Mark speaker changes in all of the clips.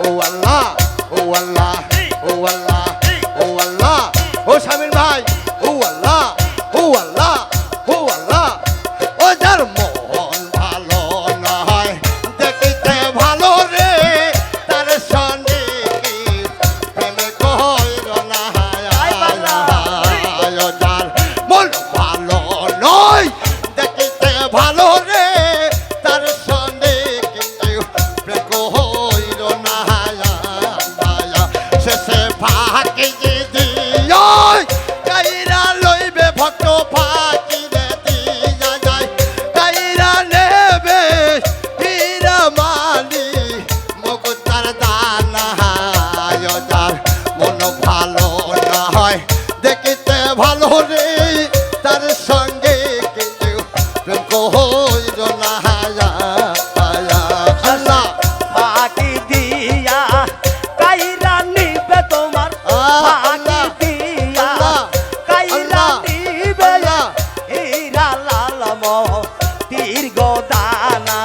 Speaker 1: ও আল্লাহ ও আল্লাহ ও আল্লাহ ও আল্লাহ ও শামির ভাই ও আল্লাহ ও আল্লাহ ও আল্লাহ ও যার মন ভালো নয় দেখিতে ভালো রে তার সঙ্গে কি প্রেম কইর না ও যার মন ভালো নয় দেখিতে ভালো রে তার সঙ্গে কি প্রেম কইর না শেষে ফাঁকি দিও কাইরা লইবে ভক্ত ফাঁকি দিয়া যায় কাইরা নেবে হীরা মালি মুকুতার দানা যার মন ভালো না হয় দেখিতে ভালো রে তার সঙ্গে কিন্তু প্রেম কইর না আল্লাহ
Speaker 2: ফাঁকি দিয়া কাইরা নিবে তোমার ফাঁকি দিয়া কাইরা নিবে হীরা লাল মোতির দানা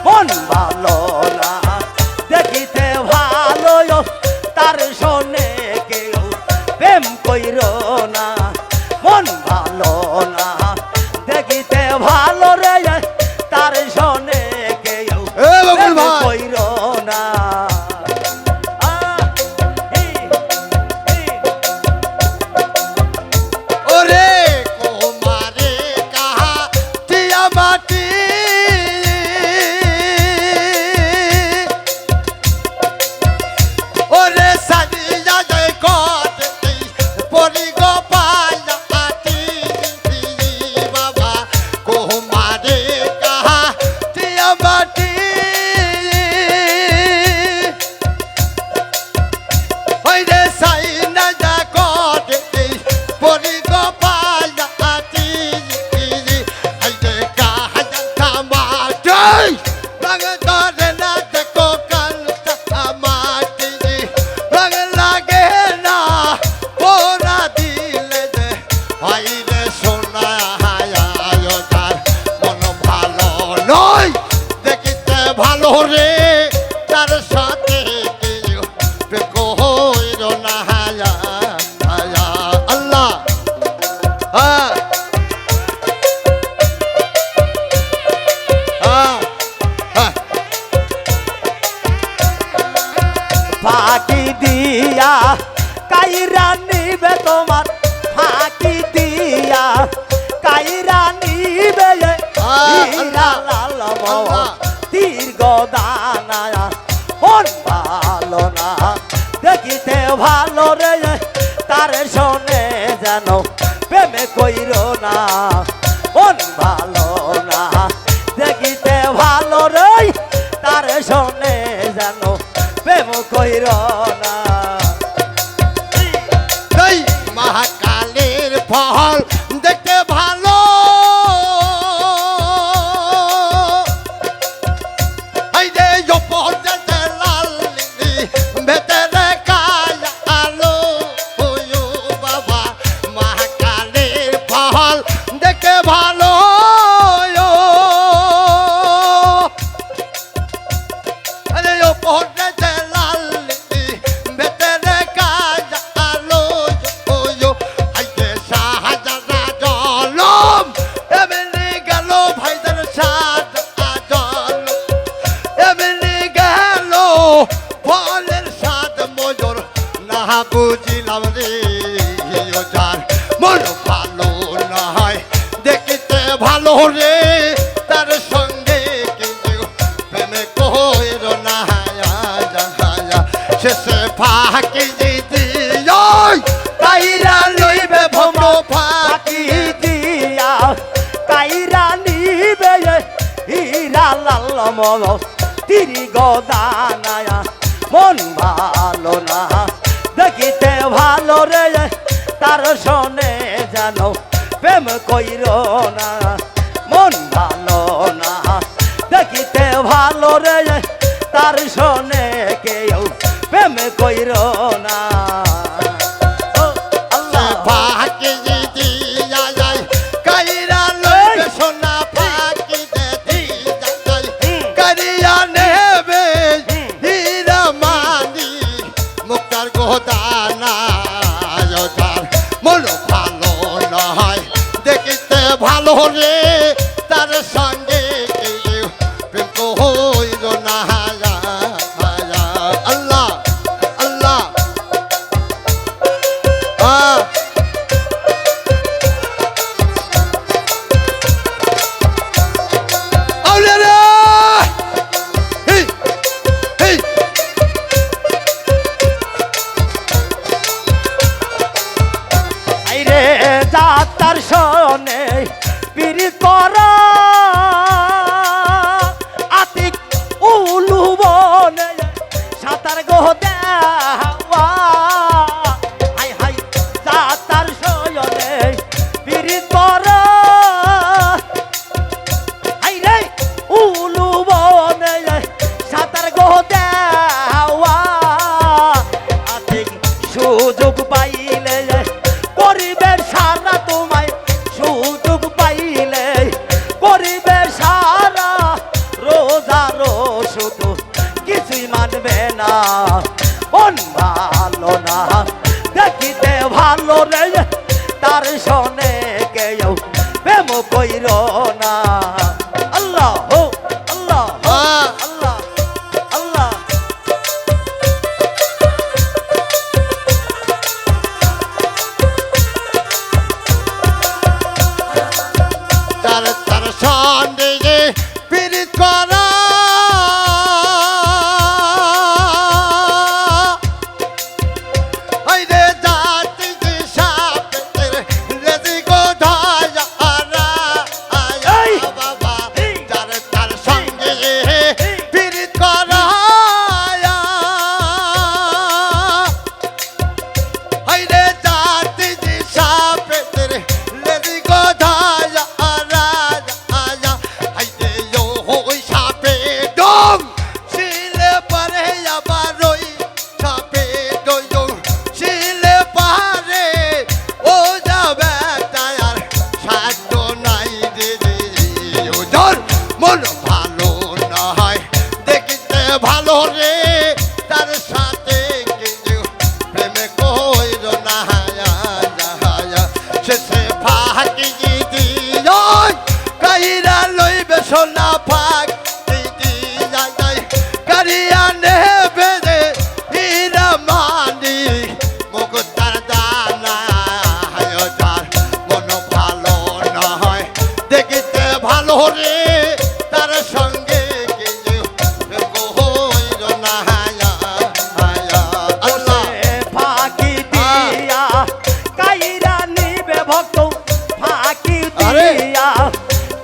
Speaker 2: মন ভালো না দেখিতে ভালো তার শোনে কেউ প্রেম কইর না মন ভালো না দেখিতে ভালো রে তার শোনে কেউ প্রেম কইর না
Speaker 1: ওরে কুমারে কাহা টিয়া মাটি ওরে সাজিয়া যায় কত পরি গোপাল আটি বাবা কুমারে কাহা টিয়া মাটি ওরে সাই না যা কত পরি গোপাল আটি আইতে কাহা মাটি রঙ ধরে না দেখো কালটা মাটি রঙ লাগে না পোড়া দিলে যে হাইরে সোনা যার মন ভালো নয় দেখিতে ভালো রে তার সাথে কেউ প্রেম কইর না আল্লাহ
Speaker 2: ফাঁকি দিয়া কাইরা নিবে তোমার ফাঁকি দিয়া কাইরা নিবে হীরা লাল মোতির দানা মন ভালো না দেখিতে ভালো রে তার শোনে যেন প্রেমে কইর না মন ভালো না দেখিতে ভালো রে তার শোনে যেন প্রেম কইর না
Speaker 1: এই মহাকালের ফল দেখতে ভালো এই যে জপতে লাল ভেতরে কায়া আলো ওয়ো বাবা মহাকালের ফল দেখতে ভালো আরে জপতে লাল ভেতরে কায়া আলো ওয়ো আইতে শাহজাদা জলম এমনি গেল ভাইদের শাহজাদা জলম এমনি গেল ফলের স্বাদ মজুর না বুঝিলাম রে ও যার মন ভালো নয় দেখিতে ভালো রে তার সঙ্গে কিন্তু প্রেম কইর না শেষে ফাঁকি দিও কাইরা লইবে ভক্ত ফাঁকি
Speaker 2: দিয়া কাইরা নিবে হীরা লাল মোতির দানা মন ভালো না দেখিতে ভালো রে তার শোনে যেন প্রেম কইর না মন ভালো না দেখিতে ভালো রে তার শোনে কেউ প্রেম কইর না আল্লাহ
Speaker 1: ফাঁকি দিয়া যায় কাইরা লইবে সোনা ফাঁকি দিয়া যায় কারিয়া নেবে হীরা মা
Speaker 2: দেওয়া হাই হাই যা তার সয়নে পিরিত কর হাই রে উলু বনে সাঁতার গো দেওয়া আতিক সুযোগ পাইলে করিবে সারা তোমায় সুযোগ পাইলে করিবে সারা রোজারো শুধু কিছুই মানবে না মন ভালো না দেখিতে ভালো রে তার শোনে কেউ প্রেম কইর না আল্লাহ হো আল্লাহ হো, আল্লাহ আল্লাহ
Speaker 1: তার তার সঙ্গে পীড়িত করা ওই রে জাতি যে সাপের রেজি গো ধরা
Speaker 2: এই!
Speaker 1: বাবা
Speaker 2: এই!
Speaker 1: তার তার সঙ্গে পীড়িত করা ওই রে জাতি যে সাপের রেজি গো ধরা হাইতে ওই সাপে ডং শিলে পারে আবার ওই সাপে ডং শিলে পারে ও যাবে তার সাধ্য নাই রে ওদের মন ভালো না হয় দেখিতে ভালো রে তার সাথে কেউ প্রেমে কইর না শেষে ফাঁকি দিও কাইরা লইবে সোনা ফাঁক কারিয়া নেবে রে হীরা মানি মুকুতার দানা তার মন ভালো নয় দেখিতে ভালো রে তার সঙ্গে কেউ কইর না আল্লাহ
Speaker 2: ফাঁকি দিয়া কাইরা নিবে ভক্ত ফাঁকি
Speaker 1: আরে!
Speaker 2: দিয়া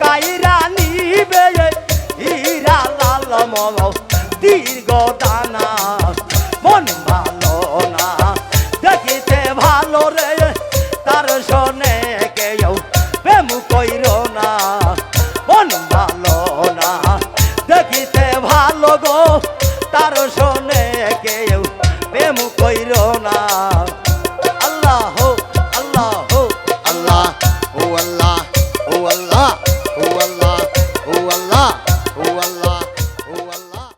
Speaker 2: কাইরা নিবে হীরা লাল মল দীর্ঘ দানা মন ভালো না দেখিতে ভালো রে তার শোনে কেউ প্রেম কইর না মন ভালো না দেখিতে ভালো গো তার শোনে কেউ প্রেম কইর না আল্লাহ